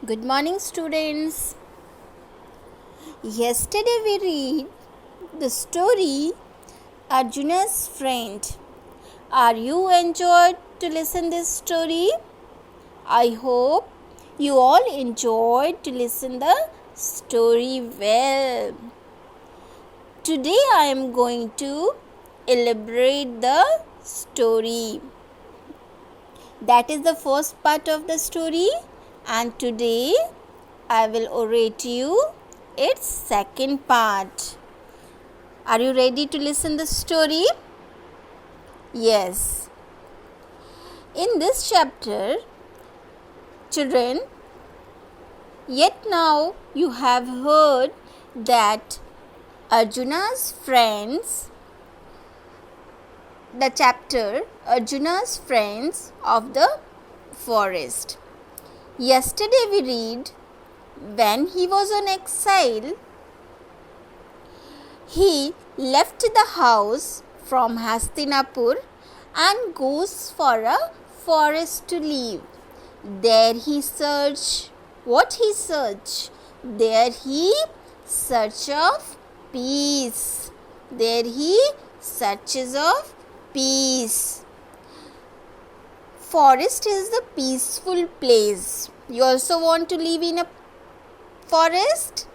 Good morning, students. Yesterday we read the story Arjuna's Friend. Are you enjoyed to listen this story? I hope you all enjoyed to listen the story well. Today I am going to elaborate the story. That is the first part of the story, and today I will orate you its second part. Are you ready to listen the story? Yes. In this chapter, children, yet now you have heard that Arjuna's friends, the chapter Arjuna's friends of the forest. Yesterday we read when he was on exile, he left the house from Hastinapur and goes for a forest to live. There he searched. What he searched? There he search of peace. There he searches of peace. Forest is the peaceful place. You also want to live in a forest?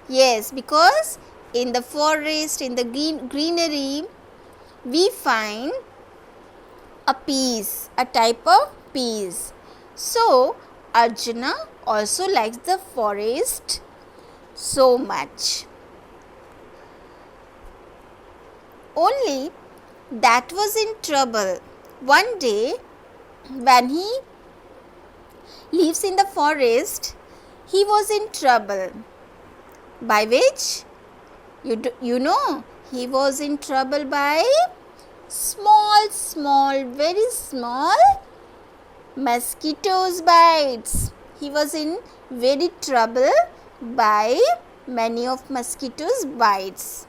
Yes, because in the forest, in the greenery, we find a peace, a type of peace. So, Arjuna also likes the forest so much. Only that was in trouble. One day, when he lives in the forest, he was in trouble. By which? You know, he was in trouble by very small mosquitoes bites. He was in very trouble by many of mosquitoes bites.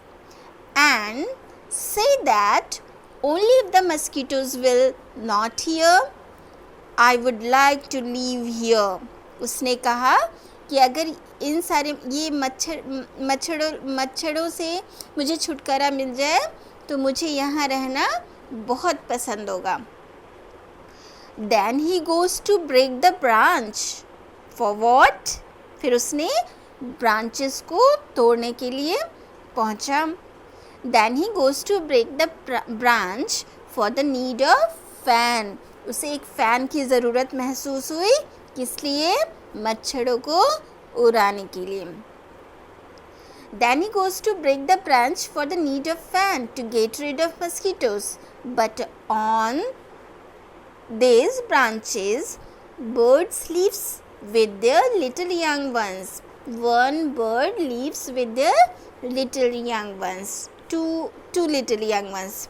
And say that only if the mosquitoes will not here, I would like to live here. उसने कहा कि अगर इन सारे ये मच्छरों से मुझे छुटकारा मिल जाए तो मुझे यहाँ रहना बहुत पसंद होगा. Then he goes to break the branch. For what? फिर उसने branches को तोड़ने के लिए पहुँचा. Then he goes to break the branch for the need of fan. उसे एक फ़ैन की ज़रूरत महसूस हुई. किस लिए? मच्छरों को उड़ाने के लिए. Then he goes to break the branch for the need of fan to get rid of mosquitoes. But on these branches, birds lives with their little young ones. One bird lives with their little young ones. Two little young ones.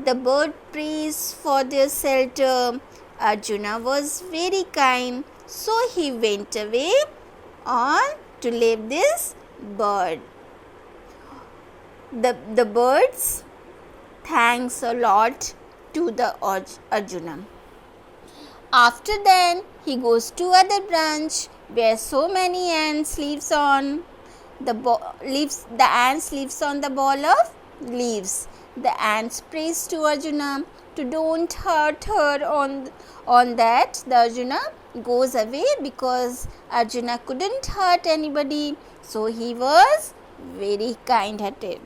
The bird prays for their shelter. Arjuna was very kind, so he went away on to leave this bird. The birds thanks a lot to the Arjuna. After then, he goes to other branch where so many ants lives on. The ants lives on the ball of leaves. The ants prays to Arjuna to don't hurt her on that. The Arjuna goes away because Arjuna couldn't hurt anybody, so he was very kind-hearted.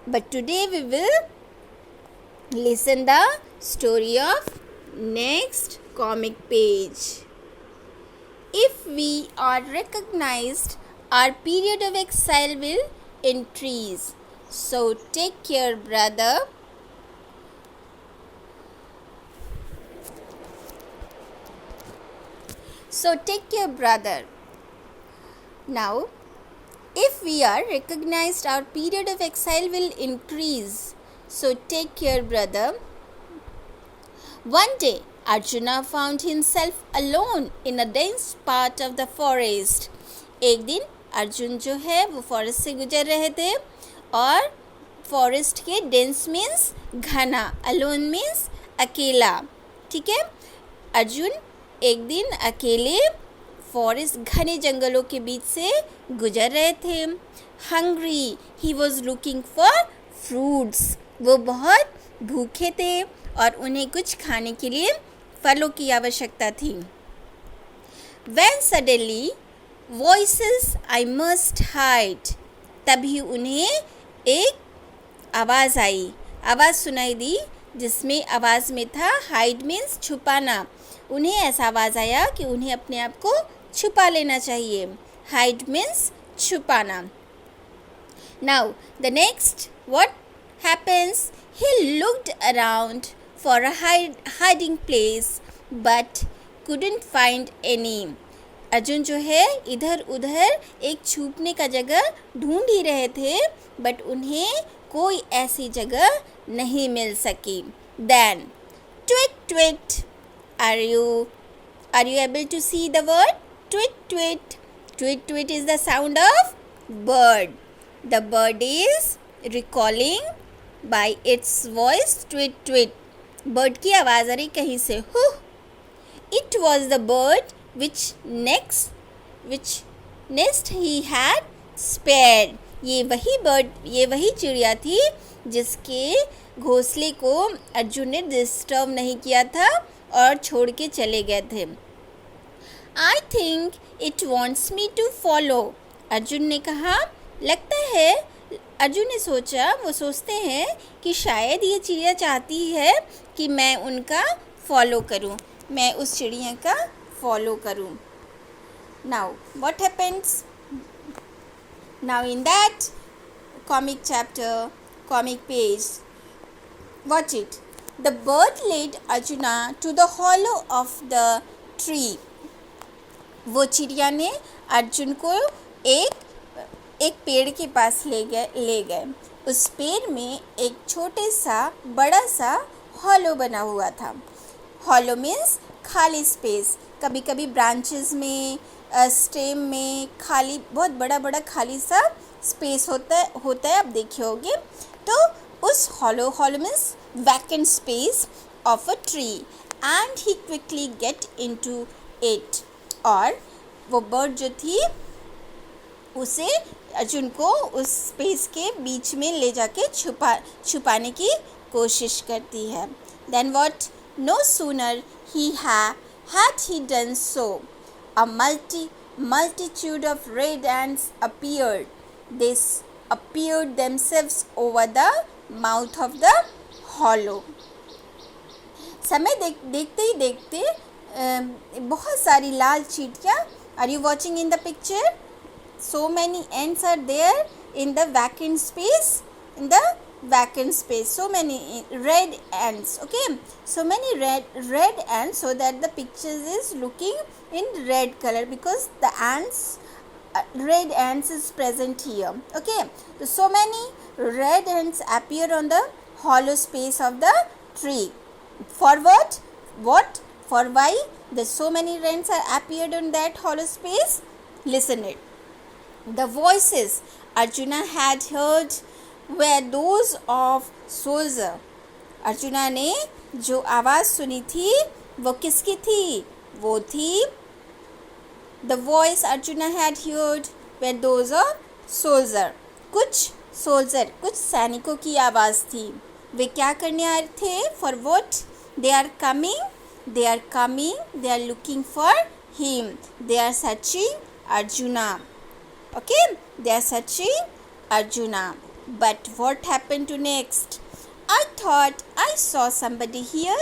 But today we will listen the story of next comic page. If we are recognized, our period of exile will increase. So take care, brother. Now, if we are recognized, our period of exile will increase. So take care, brother. One day, Arjuna found himself alone in a dense part of the forest. एक दिन अर्जुन जो है वो forest से गुजर रहे थे और फॉरेस्ट के डेंस मीन्स घना, अलोन मीन्स अकेला. ठीक है. अर्जुन एक दिन अकेले फॉरेस्ट घने जंगलों के बीच से गुजर रहे थे। Hungry he was looking for fruits, वो बहुत भूखे थे और उन्हें कुछ खाने के लिए फलों की आवश्यकता थी। When suddenly voices I must hide, तभी उन्हें एक आवाज़ आई, आवाज़ सुनाई दी जिसमें आवाज़ में था हाइड मीन्स छुपाना। उन्हें ऐसा आवाज़ आया कि उन्हें अपने आप को छुपा लेना चाहिए। हाइड मीन्स छुपाना। Now the next what happens? He looked around for a hiding place but couldn't find any. Arjun जो है इधर उधर एक छुपने का जगह ढूंढ ही रहे थे बट उन्हें कोई ऐसी जगह नहीं मिल सकी। Then twit twit, are you able to see the word twit twit? Twit twit is the sound of bird. The bird is recalling by its voice twit twit. Bird की आवाज़ आ रही कहीं से, huh. It was the bird which nest he had spared. ये वही चिड़िया थी जिसके घोंसले को अर्जुन ने डिस्टर्ब नहीं किया था और छोड़ के चले गए थे। I think it wants me to follow. Arjun ने कहा, लगता है अर्जुन ने सोचा, वो सोचते हैं कि शायद ये चिड़िया चाहती है कि मैं उनका फॉलो करूं, मैं उस चिड़िया का फॉलो करूं। Now what happens? Now in that comic chapter, comic page, watch it. The bird led Arjuna to the hollow of the tree. वो चिड़िया ने अर्जुन को एक पेड़ के पास ले गए। उस पेड़ में एक छोटे सा बड़ा सा हॉलो बना हुआ था। हॉलो मीन्स खाली स्पेस। कभी कभी ब्रांचेस में स्टेम में खाली बहुत बड़ा खाली सा स्पेस होता है, आप देखे होंगे। तो उस hollow means vacant space of a tree and he quickly get into it. और वो बर्ड जो थी उसे अर्जुन को उस स्पेस के बीच में ले जाके छुपाने की कोशिश करती है। Then what? No sooner had he done so, a multitude of red ants appeared. They appeared themselves over the mouth of the hollow. समय देखते ही देखते बहुत सारी लाल चींटियाँ, are you watching in the picture? So many ants are there in the vacant space. So many red ants. Okay, so many red ants, so that the picture is looking in red color because the red ants is present here. Okay, so many red ants appear on the hollow space of the tree. For what? For why the so many ants are appeared on that hollow space? Listen it. The voices Arjuna had heard were those of soldier. Arjuna ने जो आवाज़ सुनी थी वो किसकी थी? वो थी the voice Arjuna had heard were those of soldier. कुछ सैनिकों की आवाज़ थी। वे क्या करने आए थे? For what? They are coming. They are looking for him. They are searching Arjuna. Okay, they are searching Arjuna. But what happened to next? I thought I saw somebody here.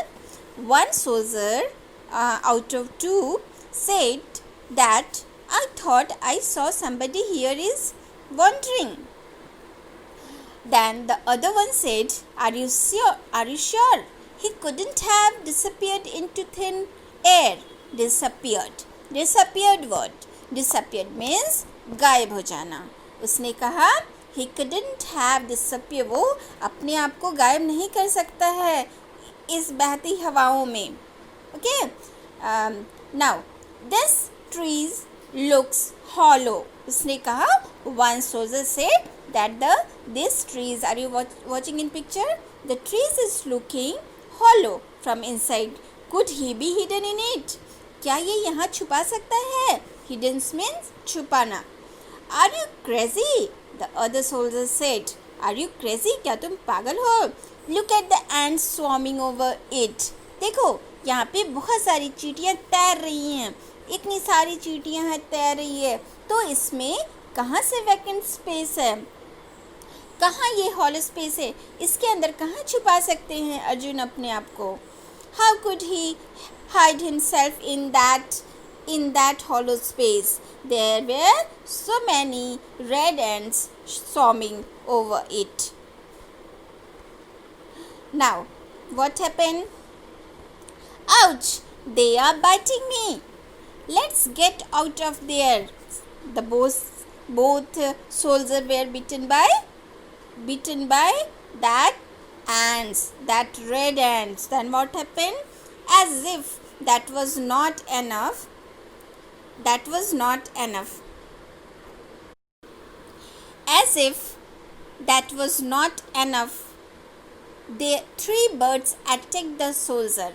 One soldier out of two said that I thought I saw somebody here is wandering. Then the other one said, Are you sure? He couldn't have disappeared into thin air. Disappeared what? Disappeared means गायब हो जाना। उसने कहा he couldn't have disappeared, वो अपने आप को गायब नहीं कर सकता है इस बहती हवाओं में। Okay, now this trees looks hollow. उसने कहा one soldier said that this trees, are you watching in picture? The trees is looking hollow from inside. Could he be hidden in it? क्या ये यहाँ छुपा सकता है? Hidden means छुपाना. Are you crazy? The other soldier said. Are you crazy? क्या तुम पागल हो? Look at the ants swarming over it. देखो यहाँ पे बहुत सारी चींटियाँ तैर रही हैं. इतनी सारी चींटियाँ हैं तैर रही है. तो इसमें कहाँ से वैकेंट स्पेस है? कहाँ ये हॉलो स्पेस है? इसके अंदर कहाँ छुपा सकते हैं अर्जुन अपने आप को? How could he hide himself in that hollow space? There were so many red ants swarming over it. Now, what happened? Ouch! They are biting me. Let's get out of there. The both soldiers were bitten by that ants, that red ants. Then what happened? As if that was not enough. As if that was not enough, the 3 birds attacked the soldier.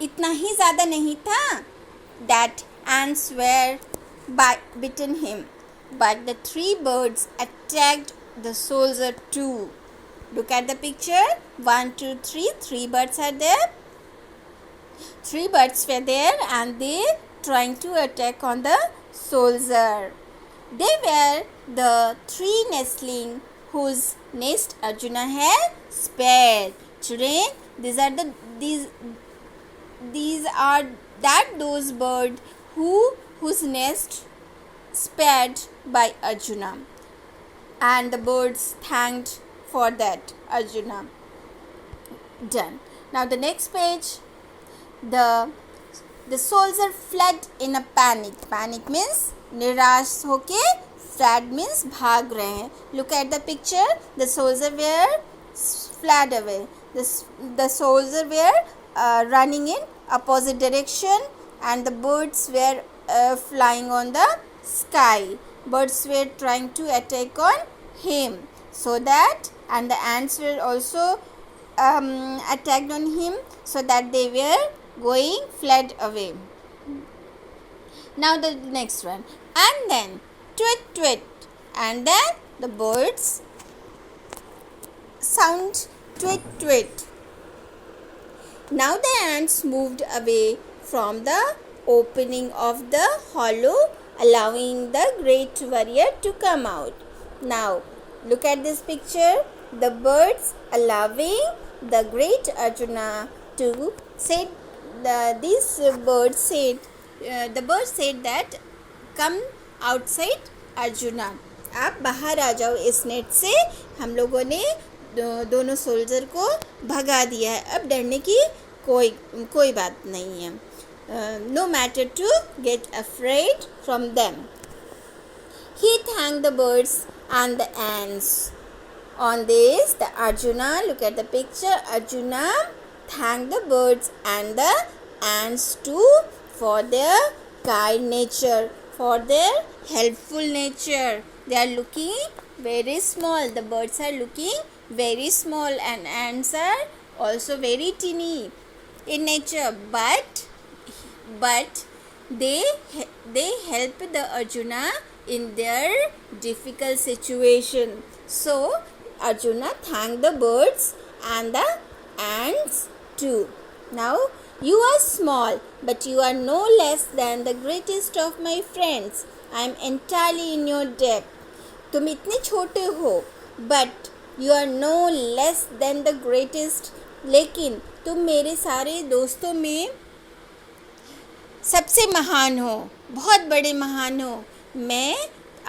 इतना ही ज़्यादा नहीं था. That ants were bitten him, but the 3 birds attacked the soldier too. Look at the picture. 1, 2, 3. 3 birds are there. 3 birds were there, and they trying to attack on the soldier. They were the 3 nestlings whose nest Arjuna had spared. Children, these are those birds whose nest spared by Arjuna, and the birds thanked for that Arjuna. Done. Now the next page. The soldier fled in a panic. Panic means निराश होके, fled means भाग रहे हैं. Look at the picture. The soldier were fled away. The soldier were running in opposite direction, and the birds were flying on the sky. Birds were trying to attack on him, so that, and the ants were also attacked on him, so that they were fled away. Now the next one. And then tweet tweet, and then the birds sound tweet tweet. Now the ants moved away from the opening of the hollow, allowing the great warrior to come out. Now look at this picture. The birds allowing the great Arjuna to say. The bird said that come outside Arjuna. आप बाहर आ जाओ इस net से. हम लोगों ने दोनों soldier को भगा दिया है. अब डरने की कोई बात नहीं है. No matter to get afraid from them. He thanked the birds and the ants. On this, the Arjuna, look at the picture. Arjuna thanked the birds and the ants too for their kind nature, for their helpful nature. They are looking very small. The birds are looking very small, and ants are also very teeny in nature. But they help the Arjuna in their difficult situation. So Arjuna thanked the birds and the ants too. Now you are small, but you are no less than the greatest of my friends. I am entirely in your debt. तुम इतने छोटे हो, but you are no less than the greatest. लेकिन तुम मेरे सारे दोस्तों में सबसे महान हो, बहुत बड़े महान हो. मैं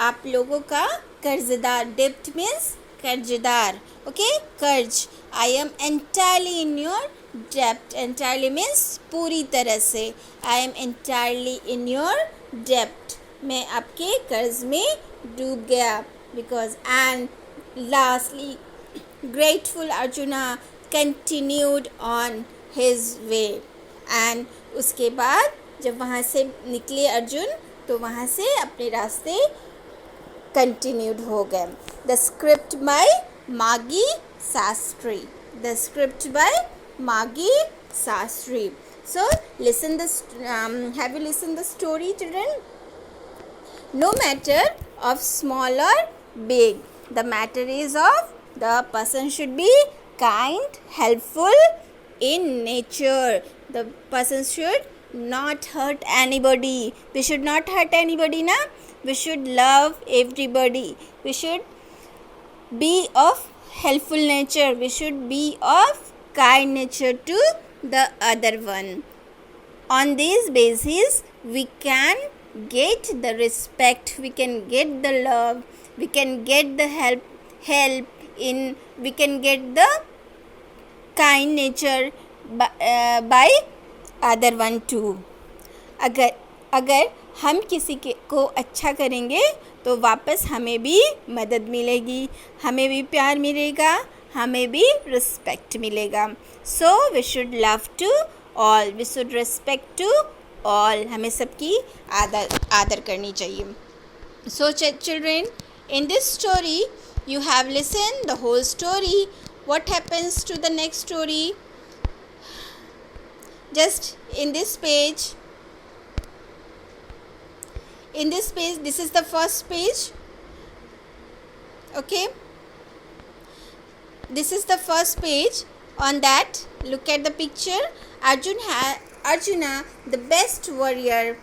आप लोगों का कर्जदार. डेप्ट मीन्स कर्जदार. ओके, कर्ज. I am entirely in your डेप्ट. एंटायरली मीन्स पूरी तरह से. I am entirely in your डेप्ट. मैं आपके कर्ज में डूब गया. Because and lastly grateful Arjuna continued on his way. And उसके बाद जब वहाँ से निकले अर्जुन, तो वहाँ से अपने रास्ते कंटिन्यूड हो गए. द स्क्रिप्ट बाय मागी शास्त्री. द स्क्रिप्ट बाय मागी Shastri. So listen this. Have you listened the story, children? No matter of small or big, the matter is of the person should be kind, helpful in nature. The person should not hurt anybody. We should not hurt anybody, na? We should love everybody. We should be of helpful nature. We should be of kind nature to the other one. On this basis, we can get the respect, we can get the love, we can get the help in, we can get the kind nature by other one too. अगर हम किसी को अच्छा करेंगे तो वापस हमें भी मदद मिलेगी, हमें भी प्यार मिलेगा, हमें भी रिस्पेक्ट मिलेगा. So we should love to all, we should respect to all. हमें सबकी आदर करनी चाहिए. So children, in this story you have listened the whole story. What happens to the next story? Just in this page, this is the first page. Okay, this is the first page. On that, look at the picture. Arjuna, the best warrior.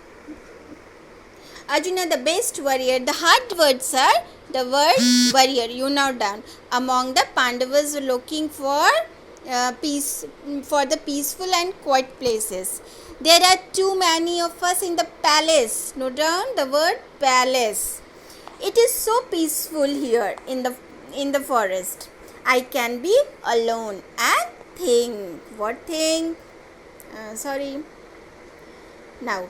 Arjuna, the best warrior. The hard words are the word warrior. You note down. Among the Pandavas were looking for peace, for the peaceful and quiet places. There are too many of us in the palace. Note down the word palace. It is so peaceful here in the forest. I can be alone and think. What thing? Sorry. Now,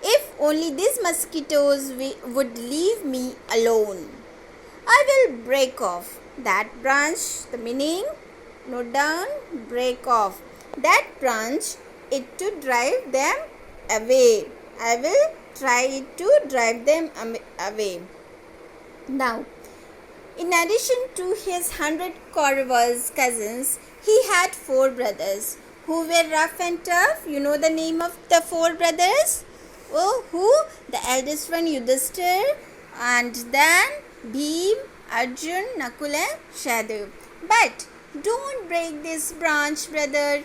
if only these mosquitoes would leave me alone, I will break off that branch. The meaning, note down, break off that branch, it to drive them away. I will try to drive them away. Now, in addition to his 100 Kauravas cousins, he had 4 brothers who were rough and tough. You know the name of the 4 brothers? Oh, who? The eldest one, Yudhishthir, and then Bhim, Arjun, Nakul and Sahadev. But don't break this branch, brother.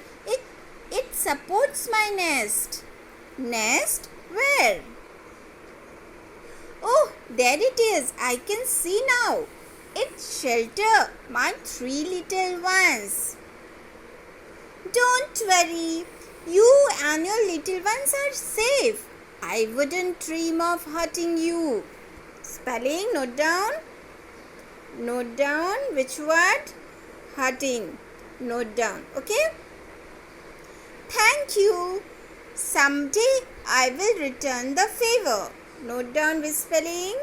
It supports my nest. Nest? Where? Oh, there it is. I can see now. It shelters my 3 little ones. Don't worry. You and your little ones are safe. I wouldn't dream of hurting you. Spelling, note down. Note down which word? Hurting. Note down. Okay? Thank you. Someday I will return the favor. Note down with spelling.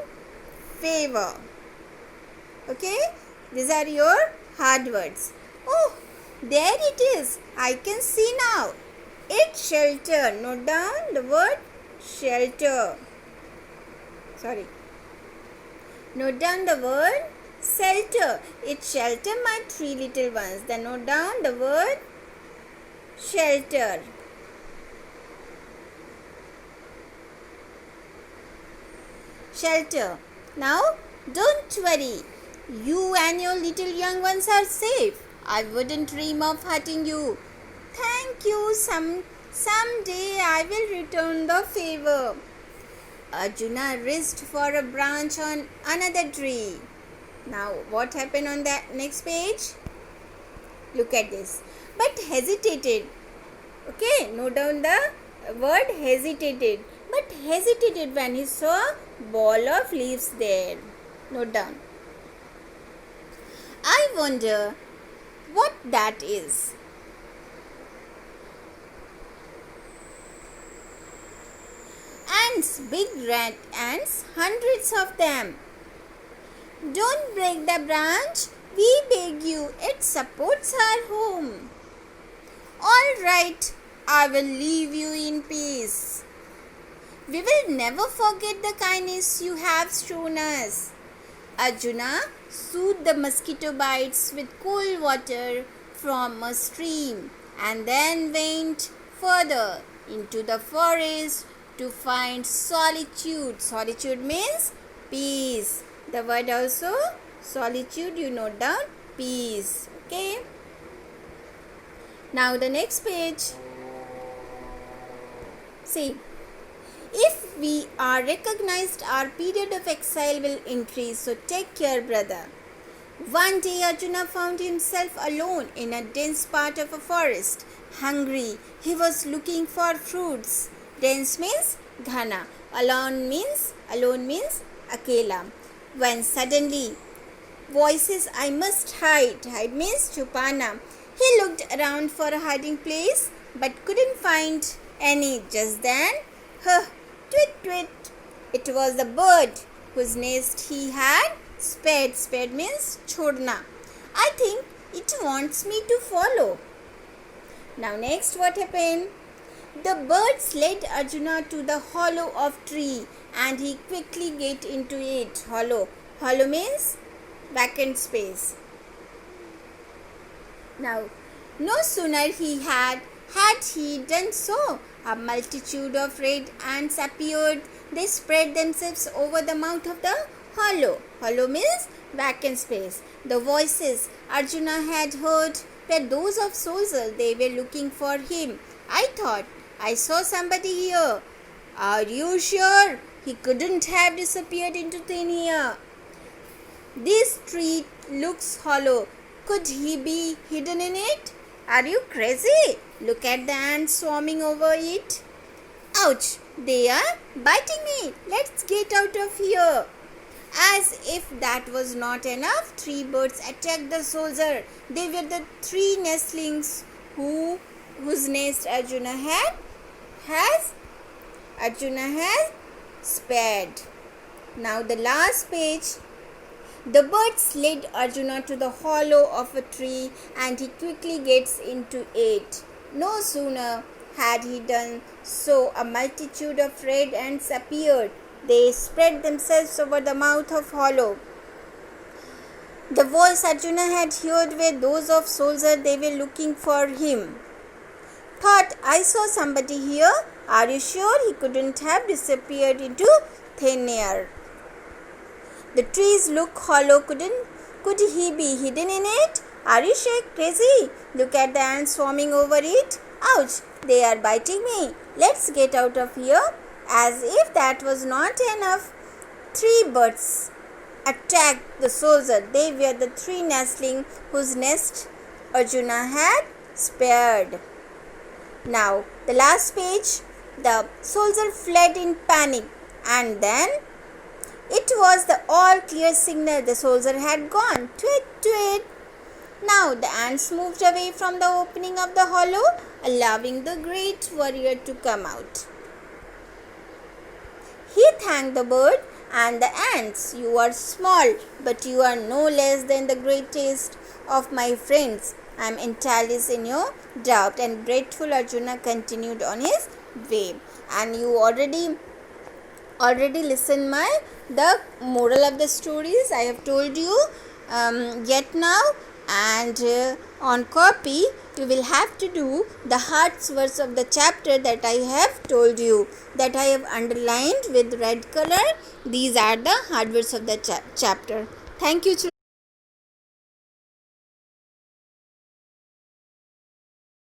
Favor. Okay? These are your hard words. Oh, there it is. I can see now. It shelter. Note down the word shelter. Sorry. Note down the word shelter. It shelter my 3 little ones. Then note down the word shelter. Shelter. Now, don't worry. You and your little young ones are safe. I wouldn't dream of hurting you. Thank you. Someday I will return the favor. Arjuna reached for a branch on another tree. Now, what happened on that next page? Look at this. But hesitated. Okay, note down the word hesitated. But hesitated when he saw a ball of leaves there. Note down. I wonder what that is. Ants, big red ants, hundreds of them. Don't break the branch, we beg you, it supports our home. All right, I will leave you in peace. We will never forget the kindness you have shown us. Arjuna soothed the mosquito bites with cool water from a stream and then went further into the forest to find solitude. Solitude means peace. The word also solitude, you note down peace. Okay. Now the next page. See, if we are recognized, our period of exile will increase. So take care, brother. One day Arjuna found himself alone in a dense part of a forest. Hungry, he was looking for fruits. Dense means ghana. Alone means akela. When suddenly voices, I must hide. Hide means chupana. He looked around for a hiding place but couldn't find any. Just then, twit twit. It was the bird whose nest he had spared. Spared means chodna. I think it wants me to follow. Now next what happened? The bird led Arjuna to the hollow of tree and he quickly get into it. Hollow. Hollow means vacant space. Now, no sooner had he done so, a multitude of red ants appeared. They spread themselves over the mouth of the hollow. Hollow means vacant space. The voices Arjuna had heard were those of soldiers. They were looking for him. I thought I saw somebody here. Are you sure? He couldn't have disappeared into thin air. This tree looks hollow. Could he be hidden in it? Are you crazy? Look at the ants swarming over it. Ouch! They are biting me. Let's get out of here. As if that was not enough, 3 birds attacked the soldier. They were the 3 nestlings whose nest Arjuna has spared. Now the last page. The birds led Arjuna to the hollow of a tree and he quickly gets into it. No sooner had he done so, a multitude of red ants appeared. They spread themselves over the mouth of hollow. The voice Arjuna had heard were those of soldiers. They were looking for him. Thought I saw somebody here. Are you sure? He couldn't have disappeared into thin air. The trees look hollow. Could he be hidden in it? Are you sure? Crazy? Look at the ants swarming over it. Ouch! They are biting me. Let's get out of here. As if that was not enough, 3 birds attacked the soldier. They were the 3 nestlings whose nest Arjuna had spared. Now, the last page. The soldier fled in panic and then it was the all-clear signal. The soldier had gone. Twit, twit. Now the ants moved away from the opening of the hollow, allowing the great warrior to come out. He thanked the bird and the ants. You are small, but you are no less than the greatest of my friends. I am entirely in your doubt. And grateful Arjuna continued on his way. And you already listened the moral of the stories. I have told you yet now, and on copy you will have to do the hard words of the chapter that I have told you, that I have underlined with red color. These are the hard words of the chapter. Thank you, children.